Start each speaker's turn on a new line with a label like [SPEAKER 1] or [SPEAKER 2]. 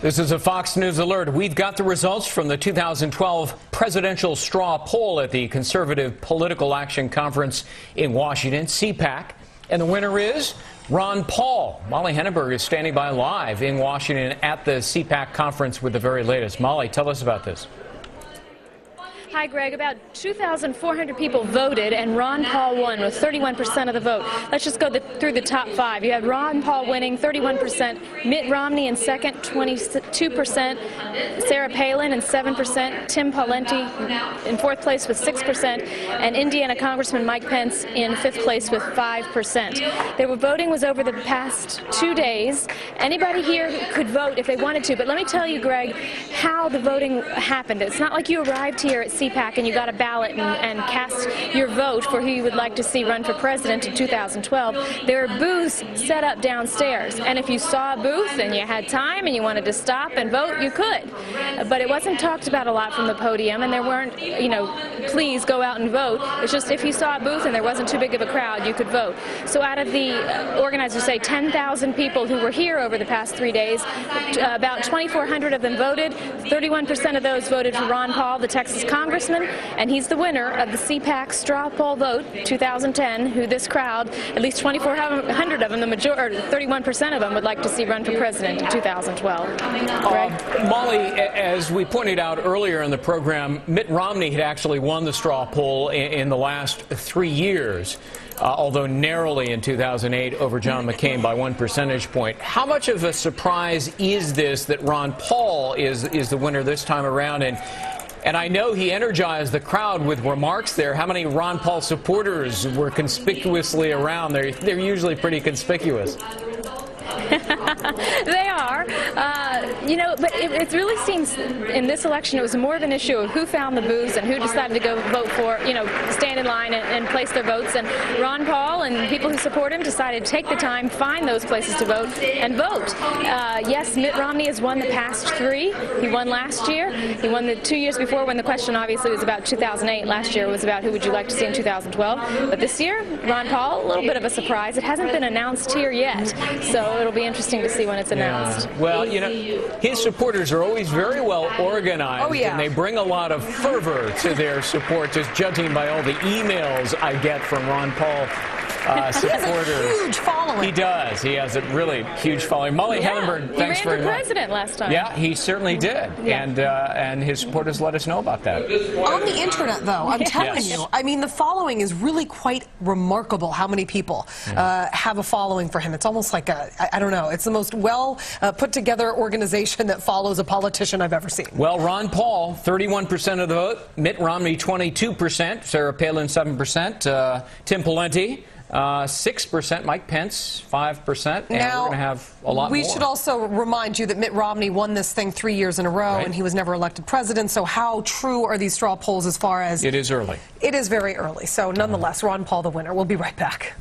[SPEAKER 1] This is a Fox News alert. We've got the results from the 2012 presidential straw poll at the Conservative Political Action Conference in Washington, CPAC. And the winner is Ron Paul. Molly Henneberg is standing by live in Washington at the CPAC conference with the very latest. Molly, tell us about this.
[SPEAKER 2] Hi, Greg. About 2,400 people voted, and Ron Paul won with 31% of the vote. Let's just go through the top five. You had Ron Paul winning 31%, Mitt Romney in second, 22%, Sarah Palin in 7%, Tim Pawlenty in fourth place with 6%, and Indiana Congressman Mike Pence in fifth place with 5%. Their voting was over the past 2 days. Anybody here could vote if they wanted to, but let me tell you, Greg, how the voting happened. It's not like you arrived here at CPAC and you got a ballot and cast your vote for who you would like to see run for president in 2012. There are booths set up downstairs, and if you saw a booth and you had time and you wanted to stop and vote, you could. But it wasn't talked about a lot from the podium, and there weren't, please go out and vote. It's just if you saw a booth and there wasn't too big of a crowd, you could vote. So out of the organizers say 10,000 people who were here over the past 3 days, about 2,400 of them voted. 31% of those voted for Ron Paul, the Texas Congressman, and he's the winner of the CPAC straw poll vote 2010, who this crowd, at least 2,400 of them, the majority, 31% of them, would like to see run for president in 2012.
[SPEAKER 1] Molly, as we pointed out earlier in the program, Mitt Romney had actually won the straw poll in the last 3 years, although narrowly in 2008 over John McCain by 1 percentage point. How much of a surprise is this that Ron Paul is the winner this time around? And I know he energized the crowd with remarks there. How many Ron Paul supporters were conspicuously around? They're usually pretty conspicuous.
[SPEAKER 2] They are. But it really seems in this election it was more of an issue of who found the booths and who decided to go vote for, stand in line and place their votes. And Ron Paul and people who support him decided to take the time, find those places to vote, and vote. Yes, Mitt Romney has won the past 3. He won last year. He won the 2 years before when the question obviously was about 2008. Last year was about who would you like to see in 2012. But this year, Ron Paul, a little bit of a surprise. It hasn't been announced here yet, so it'll be interesting to see when it's announced.
[SPEAKER 1] Yeah. Well, his supporters are always very well organized, and they bring a lot of fervor to their support, just judging by all the emails I get from Ron Paul supporters.
[SPEAKER 3] He has a huge following.
[SPEAKER 1] He does. He has a really huge following. Molly Henneberg, thanks very much.
[SPEAKER 2] He ran for president last time.
[SPEAKER 1] Yeah, he certainly did. Yeah. And his supporters let us know about that.
[SPEAKER 3] On the internet, though, I'm telling you, I mean, the following is really quite remarkable, how many people have a following for him. It's almost like I don't know, it's the most well put together organization that follows a politician I've ever seen.
[SPEAKER 1] Well, Ron Paul, 31% of the vote. Mitt Romney, 22%. Sarah Palin, 7%. Tim Pawlenty, 6%, Mike Pence, 5%, and
[SPEAKER 3] now,
[SPEAKER 1] we're going to have a lot more.
[SPEAKER 3] We should also remind you that Mitt Romney won this thing 3 years in a row, and he was never elected president, so how true are these straw polls as far as...
[SPEAKER 1] It is early.
[SPEAKER 3] It is very early, so nonetheless, Ron Paul the winner. We'll be right back.